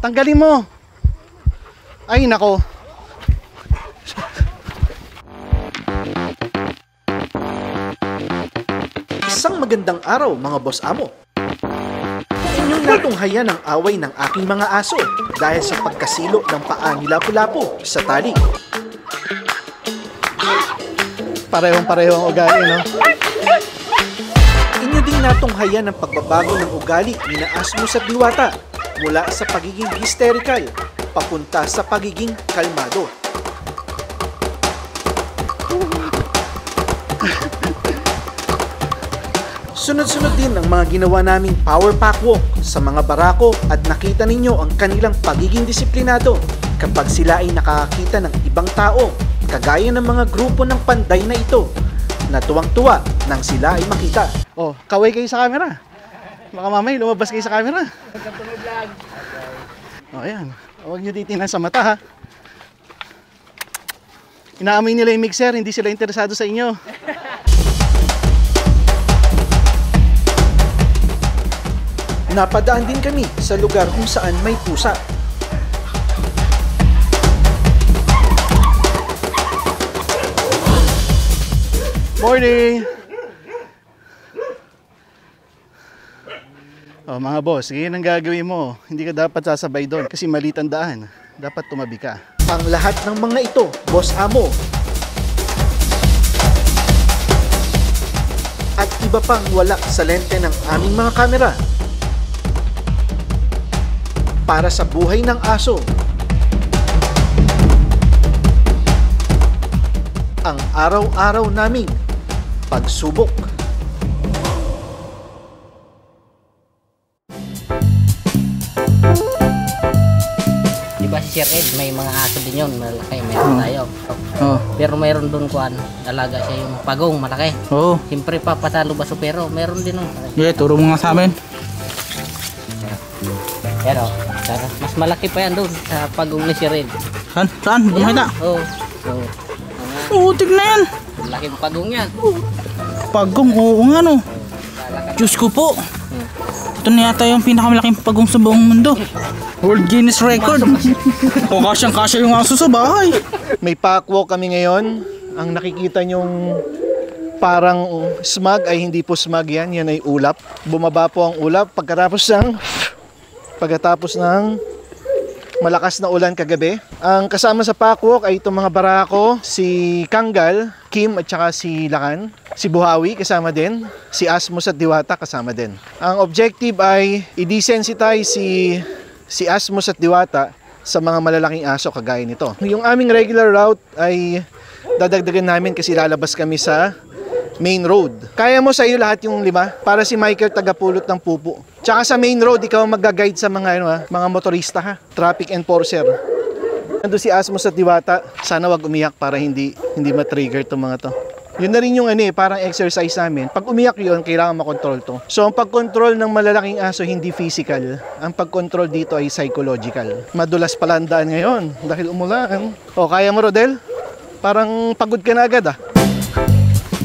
Tanggalin mo. Ay, nako. Isang magandang araw, mga boss amo. Inyong natunghayan ang away ng aking mga aso dahil sa pagkasilo ng paa ni Lapu-Lapu sa tali. Parehong-pareho ang ugali, no? Inyo ding natunghayan ang pagbabago ng ugali ni Asmus at Diwata mula sa pagiging hysterical papunta sa pagiging kalmado. Sunod-sunod din ang mga ginawa naming power pack walk sa mga barako at nakita ninyo ang kanilang pagiging disiplinado kapag sila ay nakakita ng ibang tao, kagaya ng mga grupo ng panday na ito na tuwang-tuwa nang sila ay makita. Oh, kaway kayo sa camera. Baka mamay lumabas kayo sa camera. Oh, ayan. Huwag nyo titingnan sa mata, ha. Inaamoy nila yung mixer, hindi sila interesado sa inyo. Napadaan din kami sa lugar kung saan may pusa. Morning! Oh, mga boss, yan ang gagawin mo. Hindi ka dapat sasabay doon kasi maliit ang daan. Dapat tumabi ka. Ang lahat ng mga ito, boss amo, at iba pang wala sa lente ng aming mga kamera, para sa buhay ng aso, ang araw-araw naming pagsubok. Diba si Sir Ed, may mga aso din yun, malaki, mayroon tayo. Pero mayroon doon kuan, alaga siya yung pagong, malaki. Siyempre papatalo ba pero mayroon din nun. Yeah, turo mo nga sa amin. Pero mas malaki pa yan doon sa pagong ni Sir Ed. Saan? Bumahita? Oo, tignan yan. Laking pagong yan. Pagong, oo nga no. Diyos ko po. Ito na yata yung pinakamalaking pagong sa buong mundo. World Guinness Record. O kasyang-kasya yung aso sa bahay. May packwalk kami ngayon. Ang nakikita nyong parang smog ay hindi po smog yan. Yan ay ulap. Bumaba po ang ulap pagkatapos ng malakas na ulan kagabi. Ang kasama sa packwalk ay itong mga barako, si Kanggal, Kim at saka si Lakan. Si Buhawi kasama din, si Asmus at Diwata kasama din. Ang objective ay i-desensitize si Asmus at Diwata sa mga malalaking aso kagaya nito. Yung aming regular route ay dadagdagan namin kasi lalabas kami sa main road. Kaya mo sa iyo lahat yung 5 para si Michael tagapulot ng pupo. Tsaka sa main road ikaw mag-guide sa mga mga motorista, ha, traffic enforcer. Nandun si Asmus at Diwata. Sana wag umiyak para hindi ma-trigger tong mga to. Yun na rin yung parang exercise namin. Pag umiyak yun, kailangan makontrol to. So ang pag-control ng malalaking aso hindi physical. Ang pag-control dito ay psychological. Madulas pala ang daan ngayon dahil umulan. O, kaya mo, Rodel? Parang pagod ka na agad, ah.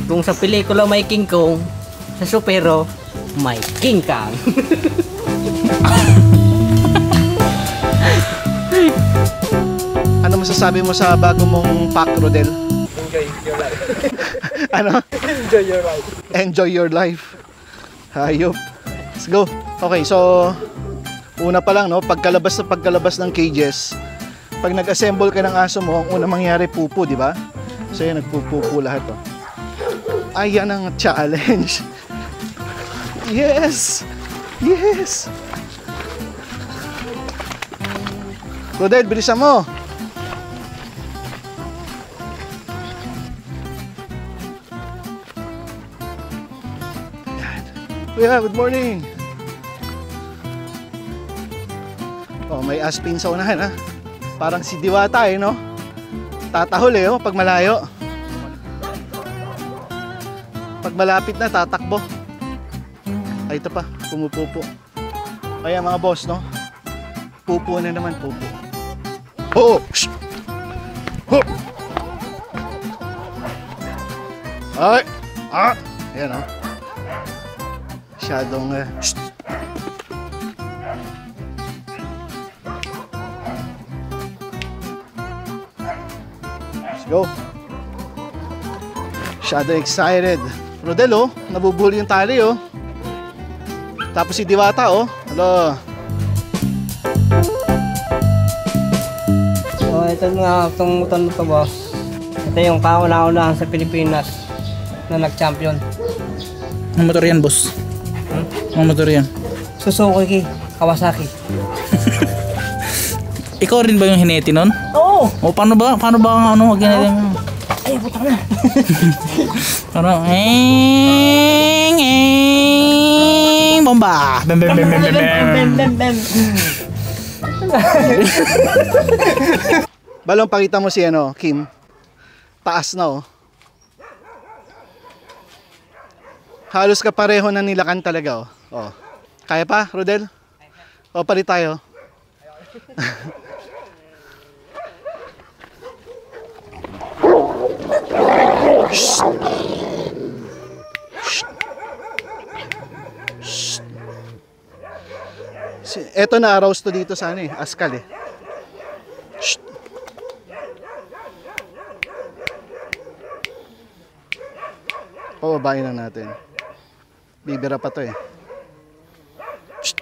Kung sa pelikula may King Kong, sa supero may King Kong. Ano masasabi mo sa bago mong pack, Rodel? Enjoy your life. Ano? Enjoy your life. Enjoy your life. Hayop. Let's go. Okay, so una pa lang, no, pagkalabas ng cages, pag nag-assemble ka ng aso mo, ang unang mangyari pupo, di ba? So yan, nagpupupo lahat, oh. Ayan ang challenge. Yes! Yes! Rodel, bilisan mo! Yeah, good morning! Oh, may aspin sa unahan, ha? Parang si Diwata, no? Tatahol, oh, pag malayo. Pag malapit na, tatakbo. Ay, ito pa, pumupupo. Kaya mga boss, no? Pupo na naman, pupo. Oh! Shh! Oh! Ay! Ah! Ayan, oh. Masyadong... Shh! Go. Masyado excited. Rodel, oh. Nabubuli yung tali, oh. Tapos si Diwata, oh. Hello. So, ito nga itong motor na ito, boss. Ito yung kauna-unahan sa Pilipinas na nag-champion. Ang motor yan, boss. Ang motor yan. Suzuki Kawasaki. Ikaw rin ba yung hineti nun? Oo! O paano ba ang ano ginagawa mo? Ay, putang na. Parang bomba. Bem bem bem bem bem. Bem. Balong, pakita mo si ano, Kim. Taas na, oh. Halos kapareho na nilakan talaga, oh. Oh. Kaya pa, Rodel? O, palit tayo. Shh. Shh. Eto na arouse to dito sa ano eh, Askal eh. Shh. Pababain na natin. Bibira pa to eh. Shh.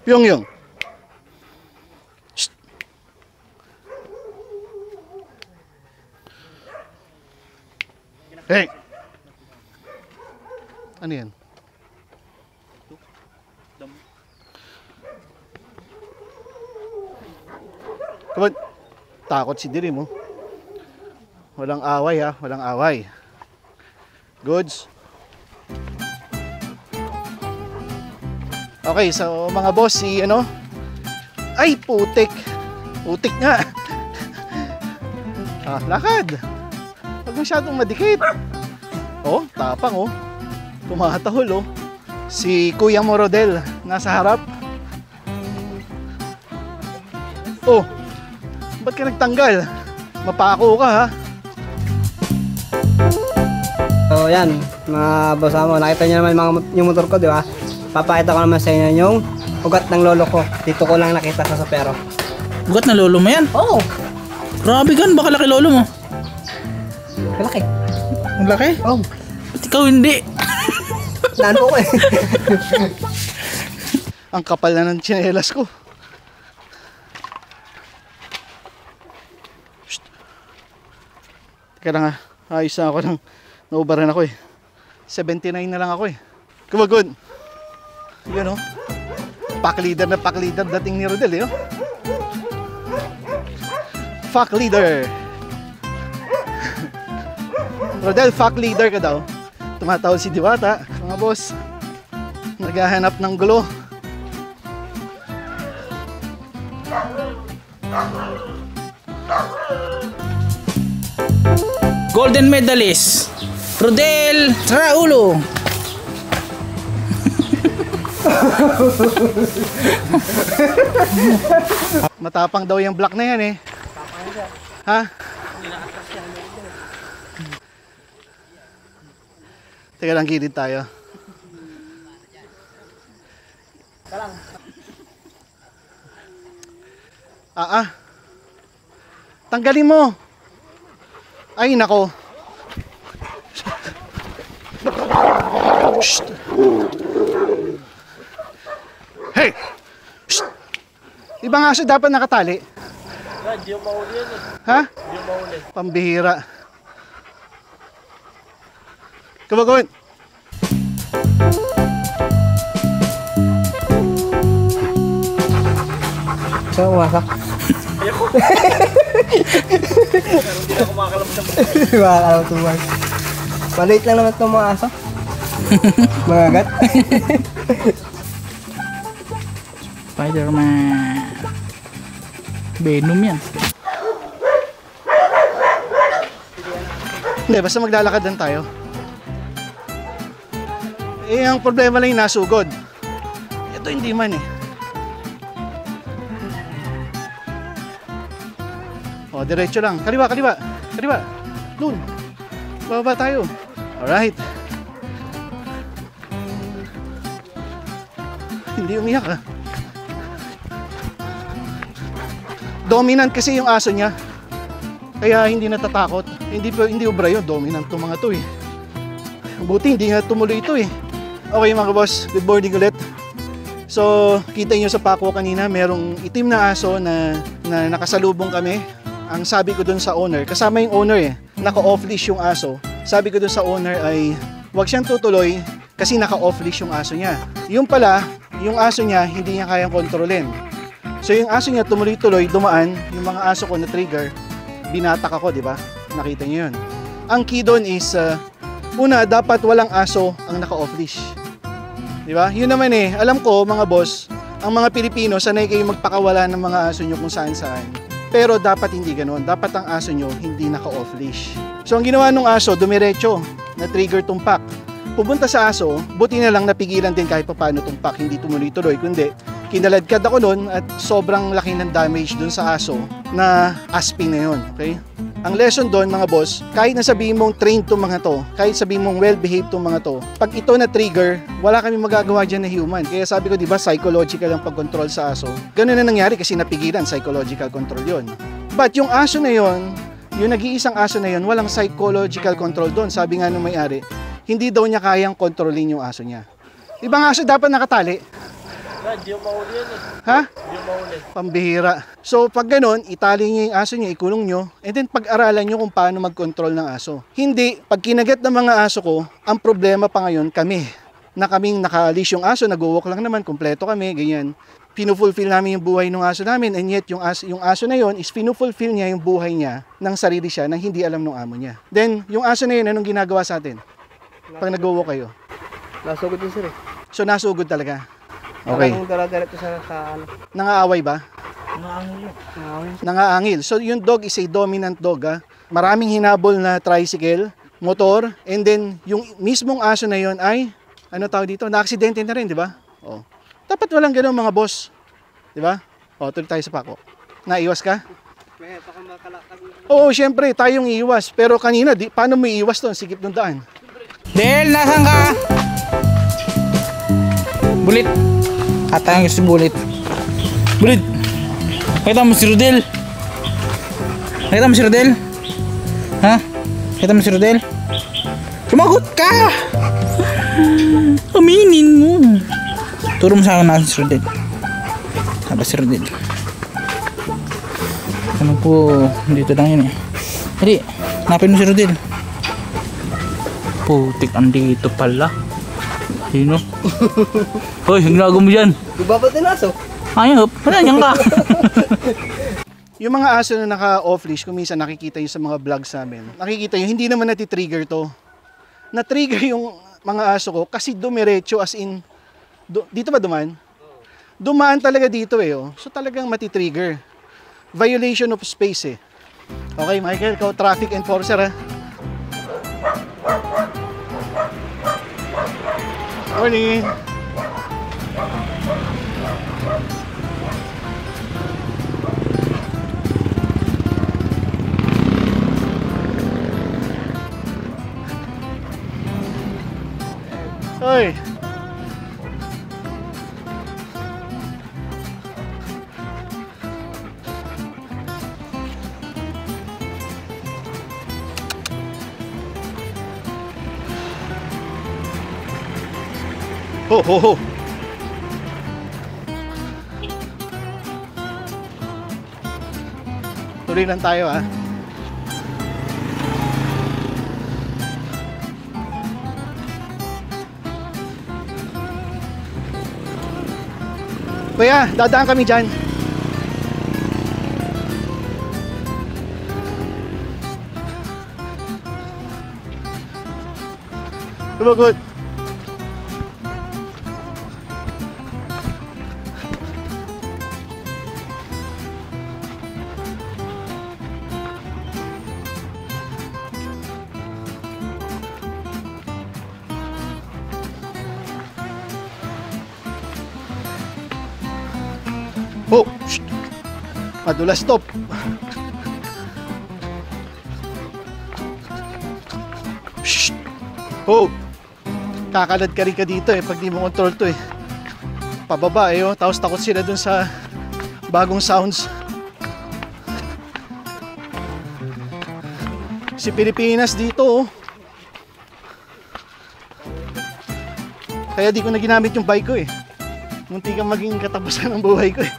Pyongyong. Shh. Hey. Ano yan? Come on. Takot si Diri mo. Walang away ha, walang away. Goods. Okay, so mga boss, si ano? Ay, putik. Putik nga. Lakad. Huwag masyadong madikit. Oh, tapang oh. Tumatahol oh. Si Kuya Morodel nasa harap. Oh, ba't ka nagtanggal? Mapako ka ha. So yan, mga boss mo, nakita niyo naman yung motor ko, di ba? Papakita ko naman sa inyo yung ugat ng lolo ko. Dito ko lang nakita sa Sopero. Ugat na lolo mo yan? Oo! Grabe gan, baka laki lolo mo. Malaki. Ang laki? Oo. Ba't ikaw hindi? Nano ko eh. Ang kapal na ng tsinelas ko. Shht. Teka lang ha, ayos na ako ng naubaran ako eh. 79 na lang ako eh. Kumagod. Yun oh. Pack leader na pack leader dating ni Rodel eh oh. Fuck leader. Rodel, fuck leader ka daw. Tumatawag si Diwata. Mga boss, naghahanap ng gulo. Golden medalist Rodel Raulo. Matapang daw yung black na yan eh. Ha? Teka lang, gilid tayo. Tanggalin mo. Ay, nako. Shh. Hey! Shh. Di ba nga siya dapat nakatali? Hindi yung mahuli yan eh. Ha? Hindi yung mahuli. Pambihira. Kumagawin. So, umasak. Pero hindi na kumakalam sa mga. Makakalaw tuwag. Maliit lang naman itong mga aso. Mga agat. Spider-Man. Venom yan. Hindi, basta maglalakad lang tayo. Eh, ang problema lang yung nasugod. Ito hindi man eh. O, diretso lang. Kaliwa, kaliwa. Kaliwa. Doon. Bababa tayo. Alright. Hindi umiyak ah. Dominant kasi yung aso niya. Kaya hindi natatakot. Hindi obra yun, dominant tong mga to eh. Buti hindi nga tumuloy ito eh. Okay mga boss, good morning ulit. So, kita nyo sa pako kanina, merong itim na aso na nakasalubong kami. Ang sabi ko dun sa owner, kasama yung owner eh, naka-off leash yung aso. Sabi ko dun sa owner ay, huwag siyang tutuloy kasi naka-off leash yung aso niya. Yung pala, yung aso niya, hindi niya kayang kontrolin. So, yung aso niya tumuloy-tuloy, dumaan, yung mga aso ko na trigger, binatak ako, di ba? Nakita niyo yun. Ang key doon is, una, dapat walang aso ang naka-off leash. Di ba? Yun naman eh, alam ko mga boss, ang mga Pilipino, sanay kayo magpakawala ng mga aso nyo kung saan-saan. Pero dapat hindi ganoon. Dapat ang aso nyo hindi naka-off leash. So ang ginawa ng aso, dumiretso, na trigger tumpak. Pupunta sa aso, buti na lang napigilan din kahit paano tumpak, hindi tumuloy-tuloy, kundi kinaladkad ako nun at sobrang laki ng damage dun sa aso na asping na yun, okay? Ang lesson doon mga boss, kahit na sabihin mong trained tong mga to, kahit sabihin mong well-behaved tong mga to, pag ito na trigger, wala kami magagawa dyan na human. Kaya sabi ko, di ba, psychological ang pag-control sa aso. Ganun na nangyari kasi napigilan, psychological control yon. But yung aso na yon, yung nag-iisang aso na yon, walang psychological control doon. Sabi nga nung may-ari, hindi daw niya kayang kontrolin yung aso niya. Ibang aso dapat nakatali. Hindi yung mahuli yan eh. Ha? Hindi yung mahuli. Pambihira. So pag ganun, itali niyo yung aso niyo, ikulong niyo, and then pag-aralan niyo kung paano mag-control ng aso. Hindi, pag kinagat ng mga aso ko, ang problema pa ngayon kami. Na kaming naka-leash yung aso, nag-walk lang naman, kumpleto kami, ganyan. Pinufulfill namin yung buhay ng aso namin, and yet yung aso na yon is pinufulfill niya yung buhay niya ng sarili siya nang hindi alam ng amo niya. Then, yung aso na yun, anong ginagawa sa atin? Pag nag-walk kayo? Nasugod din sir eh. So nasugod talaga. Okay. Dala-diretso sa ano. Nangaaway ba? Nangaangil. Nangaangil. So yung dog is a dominant dog. Ha? Maraming hinabol na tricycle, motor, and then yung mismong aso na yon ay, ano tawag dito, na-aksidente na rin, di ba? Oh. Dapat walang ganun mga boss. Di ba? O, tuloy tayo sa pako. Naiwas ka? Oo, syempre, tayong iiwas. Pero kanina, paano mo iiwas doon? Sikip ng daan. Del, nasan ka? Bulit. Atang si Bulit. Bulit. Kita mo si Rodel? Kita mo si Rodel? Ha? Kita mo si Rodel? Sumagot ka! Aminin mo. Turo mo sa akin natin si Rodel. Haba si Rodel. Ano po, dito lang yun eh. Hindi, hanapin mo si Rodel. Putik, andito pala. Sino? Hoy, ang ginagawa mo dyan? Ibabad din aso. Ayop, pananyan ka. Yung mga aso na naka-off leash, kung minsan nakikita nyo sa mga vlogs namin, nakikita nyo, hindi naman nati-trigger to. Na-trigger yung mga aso ko kasi dumiretso as in, dito ba dumaan? Dumaan talaga dito eh. Oh. So talagang mati-trigger. Violation of space eh. Okay, Michael, ikaw traffic enforcer ha. Morning. Hoy. Ho ho ho. Tuloy lang tayo ha. Kuya, dadaan kami dyan. Good. Oh, shh. Madulas stop. Shh. Oh. Kakalad ka rin ka dito eh pag di mo control to eh. Pababa eh oh, tapos takot sila dun sa bagong sounds. Si Pilipinas dito oh. Kaya di ko na ginamit yung bike ko eh. Munti kang maging katapusan ng buhay ko eh.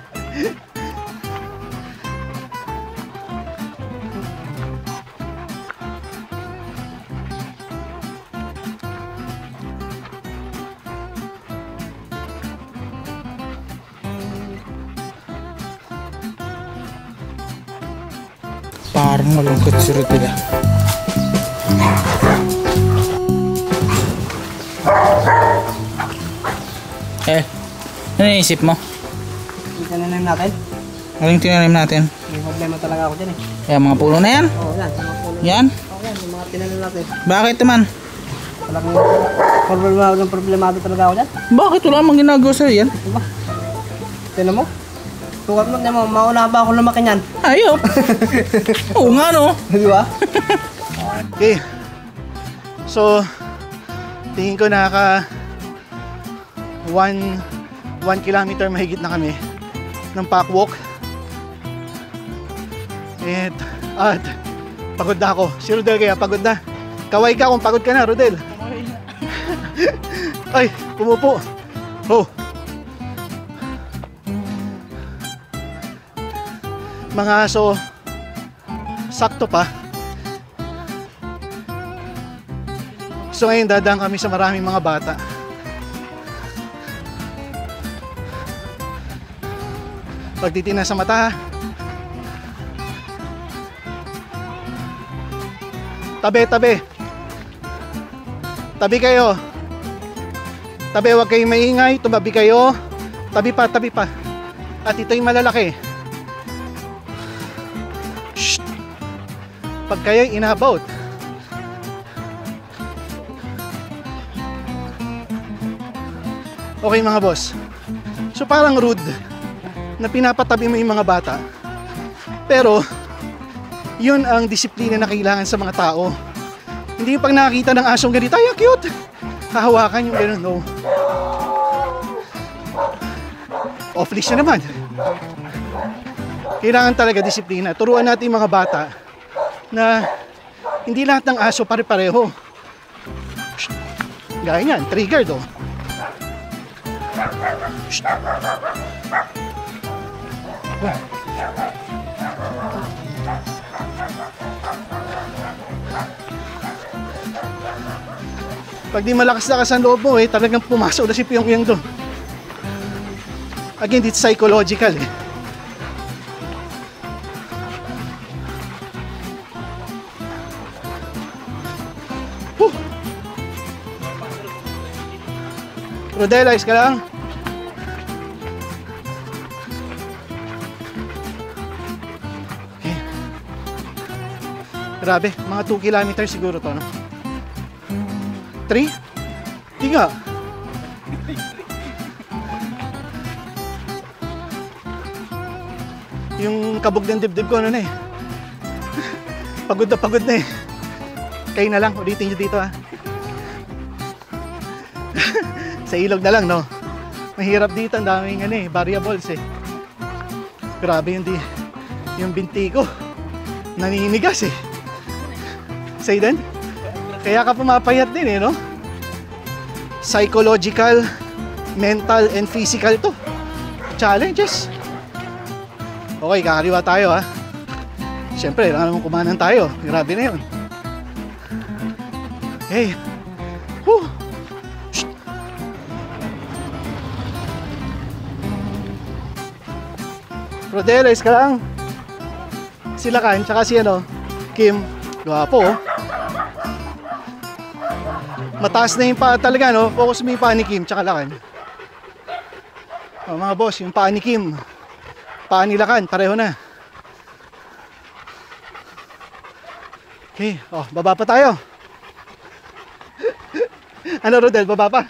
Parang malungkot si Rodel. Ano naisip mo? Yung tinanim natin. Ano yung tinanim natin? May problema talaga ako dyan eh. Kaya mga puno na yan? Oo, yan. Mga puno. Yan? Oo, yan. Yung mga tinanim natin. Bakit naman? Talagang problemado talaga ako dyan. Bakit wala mang ginagawa sa'yo yan? Diba? Tinan mo? Tukat mo, tinan mo. Mauna ba ako lumaki niyan? Ayop! Oo nga no? Di ba? Okay. So, tingin ko nakaka 1 kilometer mahigit na kami ng packwalk. At pagod na ako. Si Rodel kaya pagod na. Kaway ka kung pagod ka na, Rodel. Ay, pumupo. Oh. Mga aso, sakto pa. So ngayon dadaan kami sa maraming mga bata. Pagtitingnan sa mata ha. Tabi, tabi. Tabi kayo. Tabi, huwag kayong maingay. Tumabi kayo. Tabi pa, tabi pa. At ito yung malalaki. Shh. Pag kayo'y inabout. Okay mga boss. So parang rude na pinapatabi mo yung mga bata. Pero yun ang disiplina na kailangan sa mga tao. Hindi yung pag nakakita ng asong ganito, ay cute, hahawakan yung gano'n, no. Off-leash na naman. Kailangan talaga disiplina. Turuan natin yung mga bata na hindi lahat ng aso pare-pareho. Gaya yan, triggered oh. Pag di malakas-lakas ang loob mo eh, talagang pumasok na si Pyongyang doon. Again, it's psychological eh. Rodel, ayos ka lang? Okay. Grabe, mga 2 kilometers siguro to, no? 3? Di nga. Yung kabog ng dibdib ko, ano na eh. Pagod na eh. Kayo na lang, ulitin nyo dito ha. Sa ilog na lang, no? Mahirap dito, ang daming ano eh, variables eh. Grabe yung binti ko. Naninigas eh. Say then? Kaya ka pumapayat din eh, no? Psychological, mental, and physical to. Challenges. Okay, kakaliwa tayo ha. Siyempre, kailangan naman kumanan tayo. Grabe na yun. Okay. Whew. Rodeles ka lang. Sila kan, tsaka si ano, Kim. Gwapo oh. Mataas na yung paa talaga, no? Focus mo yung paa ni Kim, tsaka Lakan. Oh, mga boss, yung paa ni Kim, paa ni Lakan, pareho na. Okay, oh, baba pa tayo. Ano, Rodel, baba pa?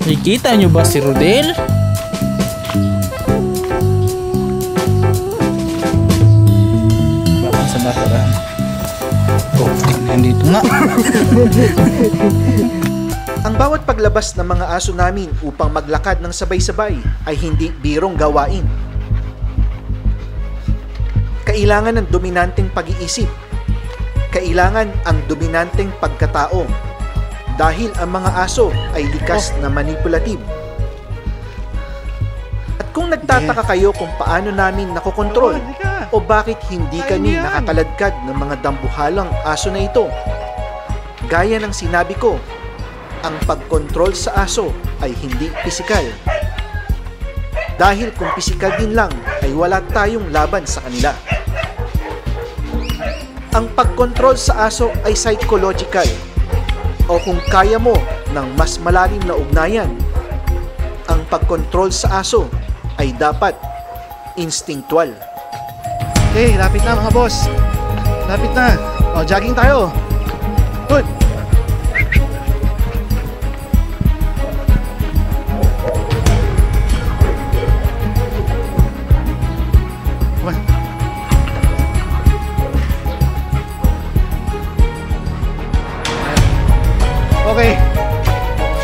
Nakikita nyo ba si Rodel? Baka sa basurahan. Oh, nandito nga. Ang bawat paglabas ng mga aso namin upang maglakad ng sabay-sabay ay hindi birong gawain. Kailangan ng dominanteng pag-iisip. Kailangan ang dominanteng pagkatao. Dahil ang mga aso ay likas na manipulative. At kung nagtataka kayo kung paano namin nakokontrol o bakit hindi kami nakakaladkad ng mga dambuhalang aso na ito, gaya ng sinabi ko, ang pagkontrol sa aso ay hindi pisikal. Dahil kung pisikal din lang ay wala tayong laban sa kanila. Ang pagkontrol sa aso ay psychological, o kung kaya mo ng mas malalim na ugnayan, ang pagkontrol sa aso ay dapat instinctual. Okay, lapit na mga boss. Lapit na. O, jogging tayo. Good. Okay.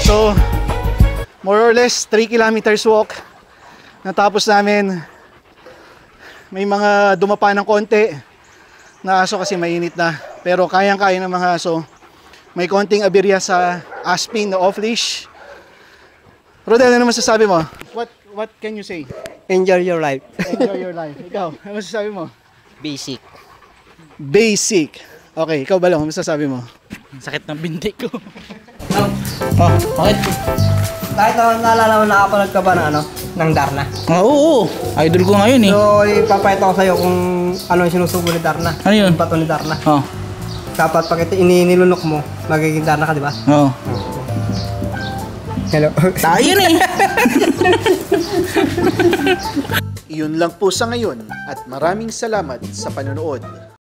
So, more or less 3 kilometers walk. Natapos namin. May mga dumapa ng konti na aso kasi mainit na. Pero kayang-kaya ng mga aso. May konting aberya sa Aspin na off-leash. Rodel, ano masasabi mo? What can you say? Enjoy your life. Enjoy your life. Ikaw, ano masasabi mo? Basic. Basic. Okay, ikaw Balong, ano masasabi mo? Sakit ng binti ko. Oh, bakit? Kahit naalala mo nakapanood ka ba ng ano? Ng Darna. Oo. Idol ko ngayon eh. So, ipapayata ko sa'yo kung ano yung sinusubo ni Darna. Ano yun? Yung bato ni Darna. Oh. Dapat pag ito ininilunok mo, magiging Darna ka, di ba? Oo. Hello. Tayo na eh. Iyon lang po sa ngayon at maraming salamat sa panonood.